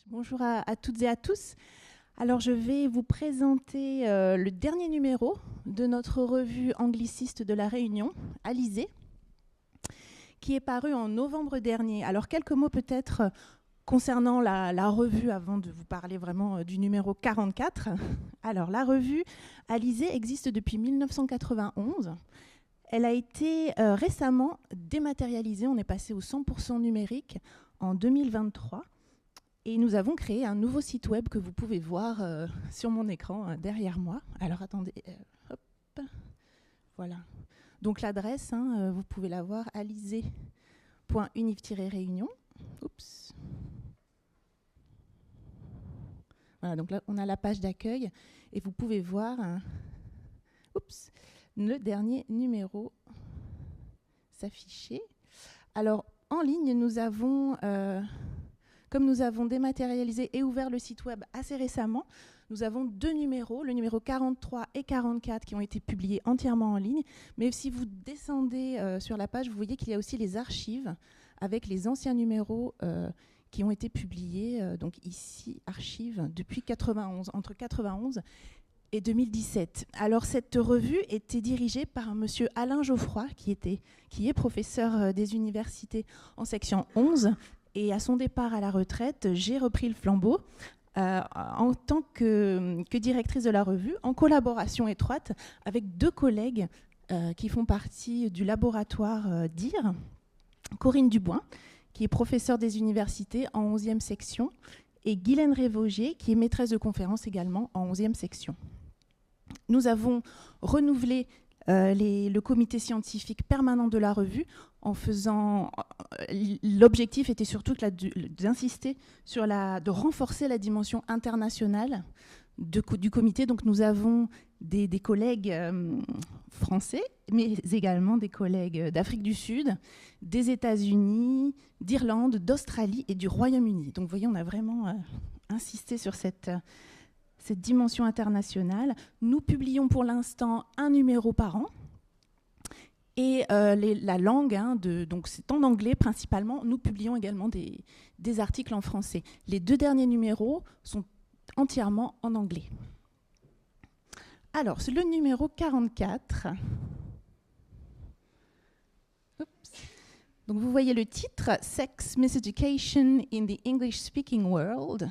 Bonjour à toutes et à tous. Alors, je vais vous présenter le dernier numéro de notre revue angliciste de La Réunion, Alizé, qui est paru en novembre dernier. Alors, quelques mots peut-être concernant la revue avant de vous parler vraiment du numéro 44. Alors, la revue Alizé existe depuis 1991. Elle a été récemment dématérialisée. On est passé au 100% numérique en 2023. Et nous avons créé un nouveau site web que vous pouvez voir sur mon écran derrière moi. Alors attendez, hop, voilà. Donc l'adresse, vous pouvez la voir, alizé.univ-réunion. Oups. Voilà, donc là on a la page d'accueil et vous pouvez voir le dernier numéro s'afficher. Alors en ligne, nous avons... Comme nous avons dématérialisé et ouvert le site web assez récemment, nous avons deux numéros, le numéro 43 et 44, qui ont été publiés entièrement en ligne. Mais si vous descendez sur la page, vous voyez qu'il y a aussi les archives avec les anciens numéros qui ont été publiés. Donc ici, archives depuis 91, entre 91 et 2017. Alors cette revue était dirigée par monsieur Alain Geoffroy, qui est professeur des universités en section 11. Et à son départ à la retraite, j'ai repris le flambeau en tant que directrice de la revue, en collaboration étroite avec deux collègues qui font partie du laboratoire DIR, Corinne Dubois, qui est professeure des universités en 11e section, et Guylaine Révaugier, qui est maîtresse de conférence également en 11e section. Nous avons renouvelé le comité scientifique permanent de la revue en faisant... L'objectif était surtout d'insister sur de renforcer la dimension internationale du comité. Donc nous avons des collègues français, mais également des collègues d'Afrique du Sud, des États-Unis, d'Irlande, d'Australie et du Royaume-Uni. Donc vous voyez, on a vraiment insisté sur cette dimension internationale. Nous publions pour l'instant un numéro par an. Et la langue, donc c'est en anglais principalement. Nous publions également des articles en français. Les deux derniers numéros sont entièrement en anglais. Alors, c'est le numéro 44. Donc vous voyez le titre, Sex Miseducation in the English-Speaking World.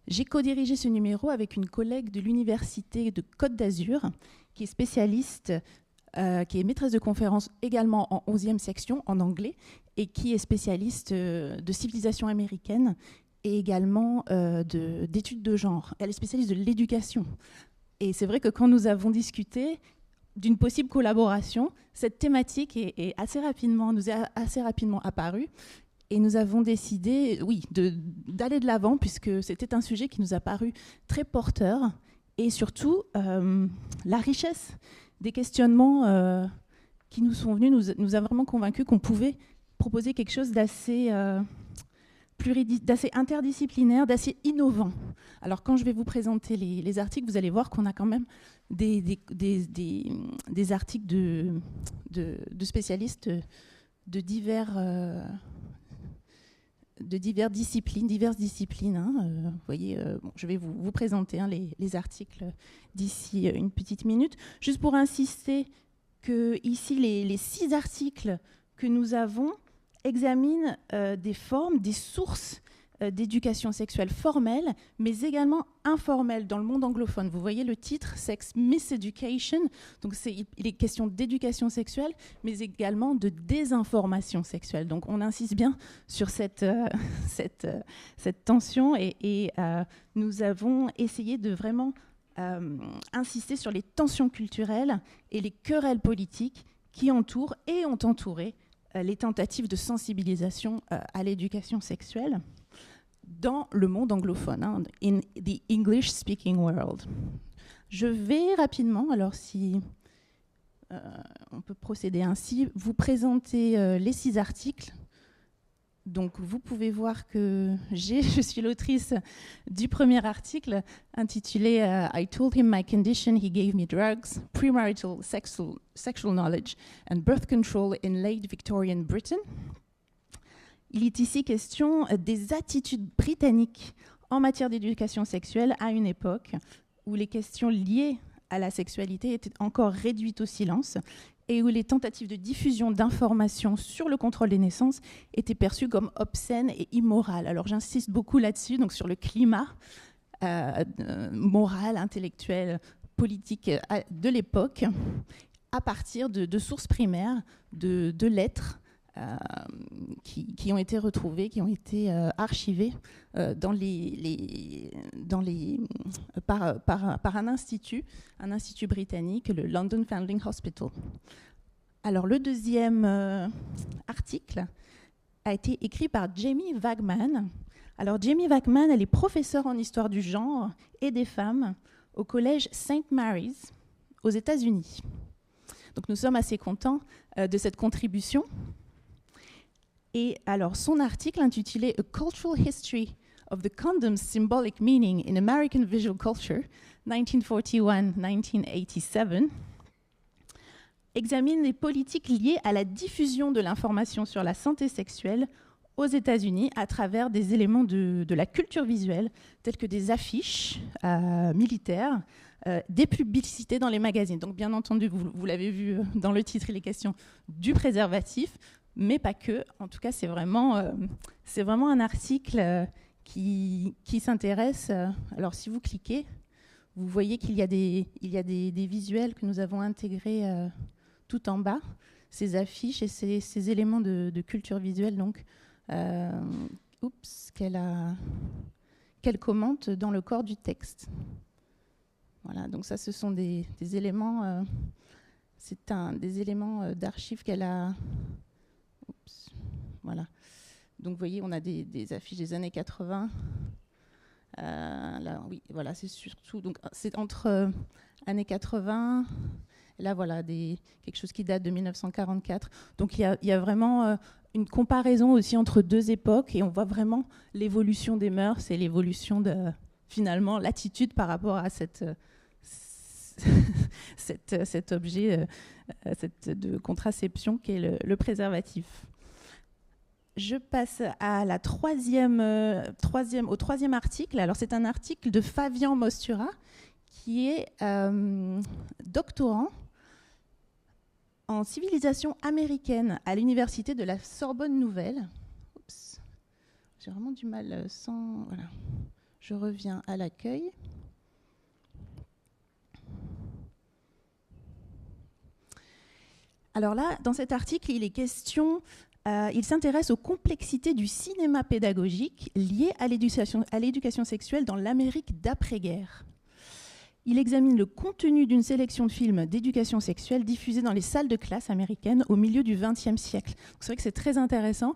J'ai co-dirigé ce numéro avec une collègue de l'Université de Côte d'Azur, qui est spécialiste, qui est maîtresse de conférence également en 11e section, en anglais, et qui est spécialiste de civilisation américaine et également d'études de genre. Elle est spécialiste de l'éducation. Et c'est vrai que quand nous avons discuté d'une possible collaboration, cette thématique nous est assez rapidement apparue. Et nous avons décidé, d'aller de l'avant, puisque c'était un sujet qui nous a paru très porteur. Et surtout, la richesse des questionnements qui nous sont venus nous a vraiment convaincus qu'on pouvait proposer quelque chose d'assez interdisciplinaire, d'assez innovant. Alors, quand je vais vous présenter les articles, vous allez voir qu'on a quand même des articles de spécialistes de diverses disciplines. Vous voyez, je vais vous présenter les articles d'ici une petite minute. Juste pour insister que ici, les 6 articles que nous avons examinent des formes, des sources d'éducation sexuelle formelle, mais également informelle dans le monde anglophone. Vous voyez le titre, Sex Miseducation. Donc il est question d'éducation sexuelle, mais également de désinformation sexuelle. Donc on insiste bien sur cette tension et nous avons essayé de vraiment insister sur les tensions culturelles et les querelles politiques qui entourent et ont entouré les tentatives de sensibilisation à l'éducation sexuelle dans le monde anglophone, in the English-speaking world. Je vais rapidement, alors si on peut procéder ainsi, vous présenter les 6 articles. Donc vous pouvez voir que je suis l'autrice du premier article intitulé I told him my condition, he gave me drugs, premarital sexual knowledge and birth control in late Victorian Britain. Il est ici question des attitudes britanniques en matière d'éducation sexuelle à une époque où les questions liées à la sexualité étaient encore réduites au silence et où les tentatives de diffusion d'informations sur le contrôle des naissances étaient perçues comme obscènes et immorales. Alors j'insiste beaucoup là-dessus, donc sur le climat moral, intellectuel, politique de l'époque, à partir de sources primaires, de lettres qui ont été retrouvées, qui ont été archivées par un institut britannique, le London Foundling Hospital. Alors le deuxième article a été écrit par Jamie Wagman. Alors Jamie Wagman, elle est professeure en histoire du genre et des femmes au collège St. Mary's aux États-Unis. Donc nous sommes assez contents de cette contribution. Et alors son article intitulé A Cultural History of the Condom's Symbolic Meaning in American Visual Culture, 1941-1987, examine les politiques liées à la diffusion de l'information sur la santé sexuelle aux États-Unis à travers des éléments de la culture visuelle, tels que des affiches militaires, des publicités dans les magazines. Donc bien entendu, vous l'avez vu dans le titre, il est question du préservatif, mais pas que. En tout cas, c'est vraiment un article qui s'intéresse. Alors si vous cliquez, vous voyez qu'il y a des visuels que nous avons intégrés tout en bas, ces affiches et ces éléments de culture visuelle donc, qu'elle commente dans le corps du texte. Voilà, donc ça, ce sont des éléments, c'est des éléments d'archives qu'elle a. Voilà. Donc vous voyez, on a des affiches des années 80. Là, oui, voilà, c'est surtout. Donc c'est entre années 80. Là, voilà, quelque chose qui date de 1944. Donc il y a vraiment une comparaison aussi entre deux époques et on voit vraiment l'évolution des mœurs et l'évolution de, finalement, l'attitude par rapport à cet objet de contraception qu'est le préservatif. Je passe à au troisième article. Alors c'est un article de Fabian Mostura qui est doctorant en civilisation américaine à l'université de la Sorbonne Nouvelle. Oups, j'ai vraiment du mal sans. Voilà. Je reviens à l'accueil. Alors là, dans cet article, il est question. Il s'intéresse aux complexités du cinéma pédagogique liées à l'éducation sexuelle dans l'Amérique d'après-guerre. Il examine le contenu d'une sélection de films d'éducation sexuelle diffusés dans les salles de classe américaines au milieu du XXe siècle. C'est vrai que c'est très intéressant.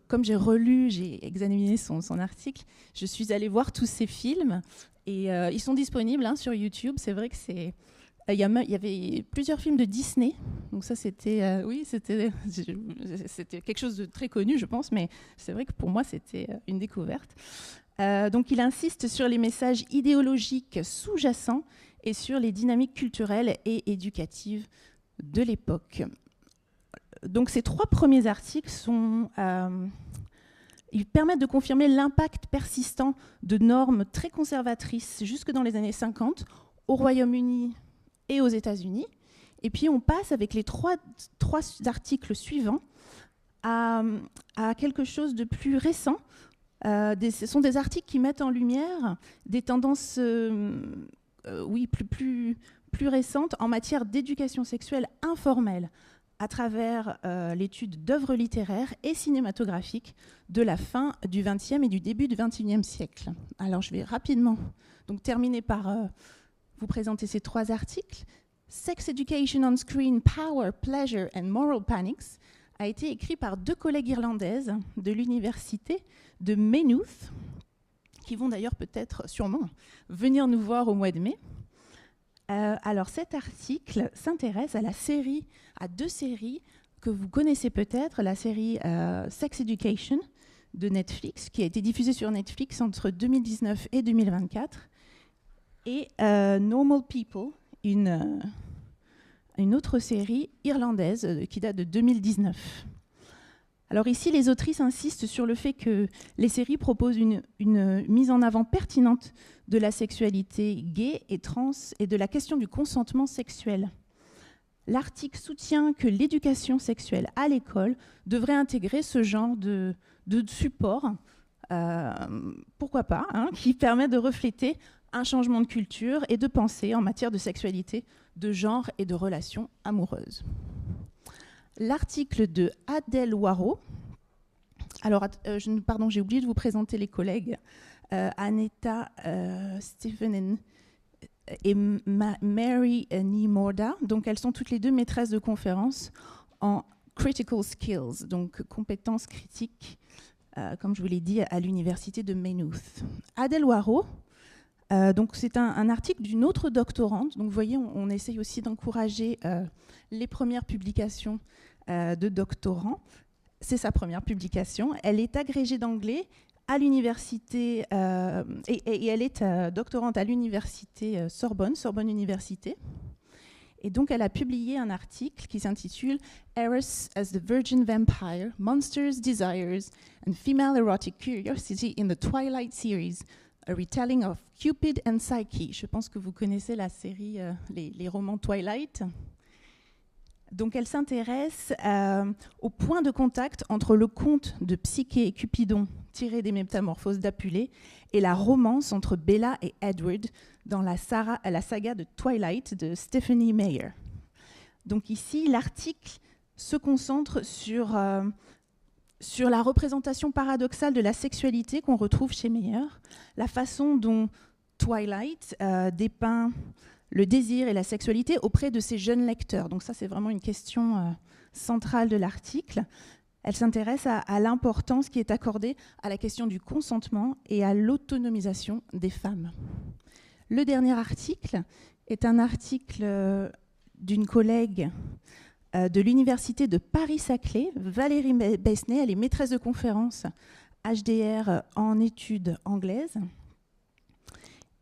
Comme j'ai examiné son article, je suis allée voir tous ces films et ils sont disponibles sur YouTube. C'est vrai que c'est... Il y avait plusieurs films de Disney, donc ça c'était quelque chose de très connu, je pense, mais c'est vrai que pour moi c'était une découverte. Donc il insiste sur les messages idéologiques sous-jacents et sur les dynamiques culturelles et éducatives de l'époque. Donc ces trois premiers articles ils permettent de confirmer l'impact persistant de normes très conservatrices jusque dans les années 50 au Royaume-Uni et aux États-Unis. Et puis on passe avec les trois articles suivants à quelque chose de plus récent. Ce sont des articles qui mettent en lumière des tendances plus récentes en matière d'éducation sexuelle informelle à travers l'étude d'œuvres littéraires et cinématographiques de la fin du XXe et du début du XXIe siècle. Alors je vais rapidement donc, terminer par vous présenter ces trois articles. Sex Education on Screen, Power, Pleasure and Moral Panics a été écrit par deux collègues irlandaises de l'université de Maynooth, qui vont d'ailleurs peut-être, sûrement, venir nous voir au mois de mai. Alors cet article s'intéresse à deux séries que vous connaissez peut-être, la série Sex Education de Netflix, qui a été diffusée sur Netflix entre 2019 et 2024, et Normal People, une autre série irlandaise qui date de 2019. Alors ici, les autrices insistent sur le fait que les séries proposent une mise en avant pertinente de la sexualité gay et trans et de la question du consentement sexuel. L'article soutient que l'éducation sexuelle à l'école devrait intégrer ce genre de support, pourquoi pas, qui permet de refléter un changement de culture et de pensée en matière de sexualité, de genre et de relations amoureuses. L'article de Adèle Waro. Alors, j'ai oublié de vous présenter les collègues. Aneta Stephen et Mary Nimorda. Donc, elles sont toutes les deux maîtresses de conférences en Critical Skills, donc compétences critiques, comme je vous l'ai dit, à l'université de Maynooth. Adèle Waro, donc c'est un article d'une autre doctorante. Donc, vous voyez, on essaye aussi d'encourager les premières publications de doctorants. C'est sa première publication. Elle est agrégée d'anglais à l'université et elle est doctorante à l'université Sorbonne Université. Et donc, elle a publié un article qui s'intitule « Eros as the Virgin Vampire, Monsters, Desires and Female Erotic Curiosity in the Twilight Series, a retelling of Cupid and Psyche ». Je pense que vous connaissez la série, les romans Twilight. Donc, elle s'intéresse au point de contact entre le conte de Psyché et Cupidon, tiré des Métamorphoses d'Apulée, et la romance entre Bella et Edward dans la saga de Twilight de Stephenie Meyer. Donc ici, l'article se concentre sur la représentation paradoxale de la sexualité qu'on retrouve chez Meyer, la façon dont Twilight dépeint le désir et la sexualité auprès de ses jeunes lecteurs. Donc ça, c'est vraiment une question centrale de l'article. Elle s'intéresse à l'importance qui est accordée à la question du consentement et à l'autonomisation des femmes. Le dernier article est un article d'une collègue de l'université de Paris-Saclay, Valérie Besnay. Elle est maîtresse de conférence HDR en études anglaises.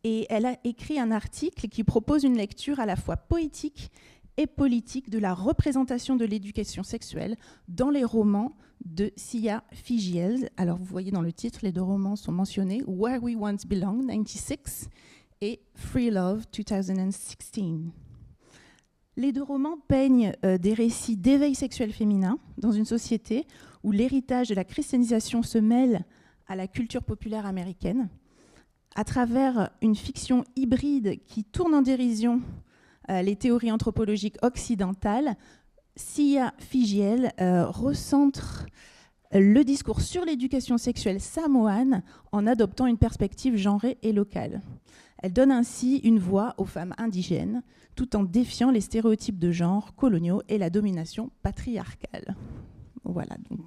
Et elle a écrit un article qui propose une lecture à la fois poétique et politique de la représentation de l'éducation sexuelle dans les romans de Sia Figiel. Alors vous voyez dans le titre, les deux romans sont mentionnés, Where We Once Belonged, 96, et Free Love, 2016. Les deux romans peignent des récits d'éveil sexuel féminin dans une société où l'héritage de la christianisation se mêle à la culture populaire américaine, à travers une fiction hybride qui tourne en dérision les théories anthropologiques occidentales. Sia Figiel recentre le discours sur l'éducation sexuelle samoane en adoptant une perspective genrée et locale. Elle donne ainsi une voix aux femmes indigènes, tout en défiant les stéréotypes de genre coloniaux et la domination patriarcale. Voilà. Donc,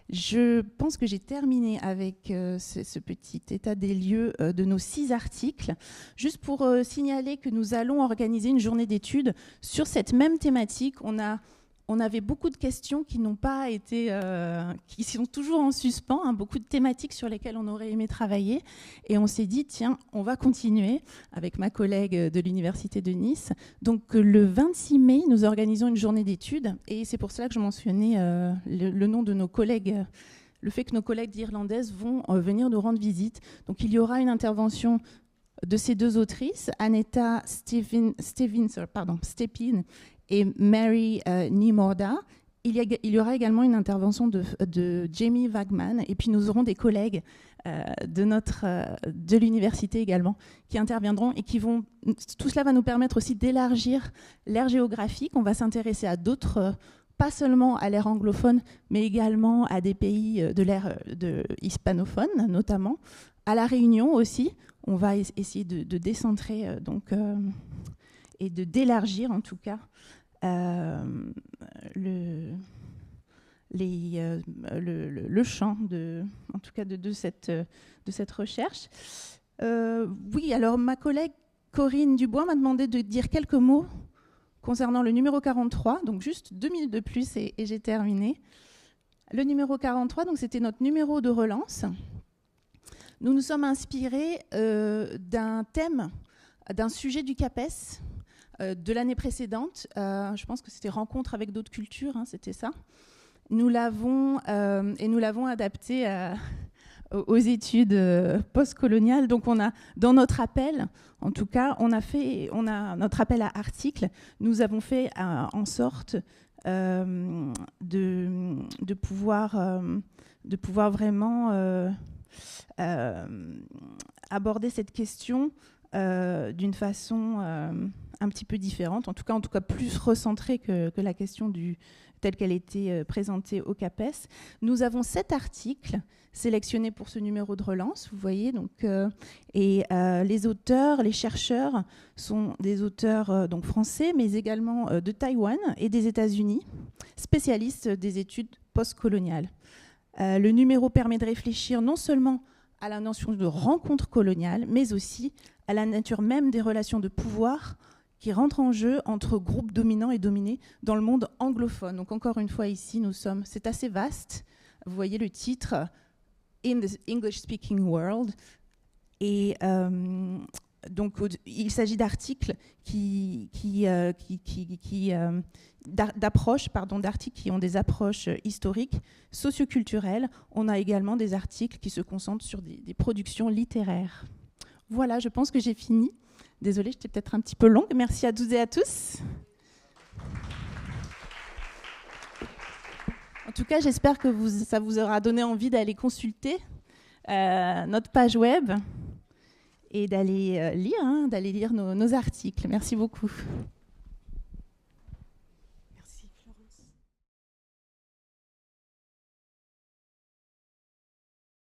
je pense que j'ai terminé avec ce petit état des lieux de nos 6 articles. Juste pour signaler que nous allons organiser une journée d'études sur cette même thématique. On avait beaucoup de questions qui n'ont pas été, qui sont toujours en suspens, beaucoup de thématiques sur lesquelles on aurait aimé travailler. Et on s'est dit, tiens, on va continuer avec ma collègue de l'Université de Nice. Donc le 26 mai, nous organisons une journée d'études. Et c'est pour cela que je mentionnais le nom de nos collègues, le fait que nos collègues irlandaises vont venir nous rendre visite. Donc il y aura une intervention de ces deux autrices, Aneta Stephen et Mary Nimorda. Il y aura également une intervention de Jamie Wagman, et puis nous aurons des collègues de l'université également qui interviendront et qui vont. Tout cela va nous permettre aussi d'élargir l'ère géographique. On va s'intéresser à d'autres, pas seulement à l'ère anglophone, mais également à des pays de l'ère hispanophone, notamment à La Réunion aussi. On va essayer de décentrer et d'élargir en tout cas le champ en tout cas de cette recherche. Oui, alors ma collègue Corinne Dubois m'a demandé de dire quelques mots concernant le numéro 43, donc juste 2 minutes de plus et j'ai terminé. Le numéro 43, donc c'était notre numéro de relance. Nous nous sommes inspirés d'un thème, d'un sujet du CAPES de l'année précédente. Je pense que c'était rencontre avec d'autres cultures, c'était ça. Nous l'avons adapté aux études postcoloniales. Donc on a, dans notre appel, en tout cas, on a notre appel à articles, nous avons fait en sorte de pouvoir vraiment aborder cette question d'une façon un petit peu différente, en tout cas plus recentrée que la question telle qu'elle était présentée au CAPES. Nous avons 7 articles sélectionnés pour ce numéro de relance, vous voyez, donc, les auteurs, les chercheurs sont des auteurs donc français, mais également de Taïwan et des États-Unis, spécialistes des études postcoloniales. Le numéro permet de réfléchir non seulement à la notion de rencontre coloniale, mais aussi à la nature même des relations de pouvoir qui rentrent en jeu entre groupes dominants et dominés dans le monde anglophone. Donc encore une fois ici, c'est assez vaste. Vous voyez le titre « In the English-speaking world ». Et donc il s'agit d'articles d'articles qui ont des approches historiques, socioculturelles. On a également des articles qui se concentrent sur des productions littéraires. Voilà, je pense que j'ai fini. Désolée, j'étais peut-être un petit peu longue. Merci à toutes et à tous. En tout cas, j'espère que ça vous aura donné envie d'aller consulter notre page web et d'aller lire nos articles. Merci beaucoup.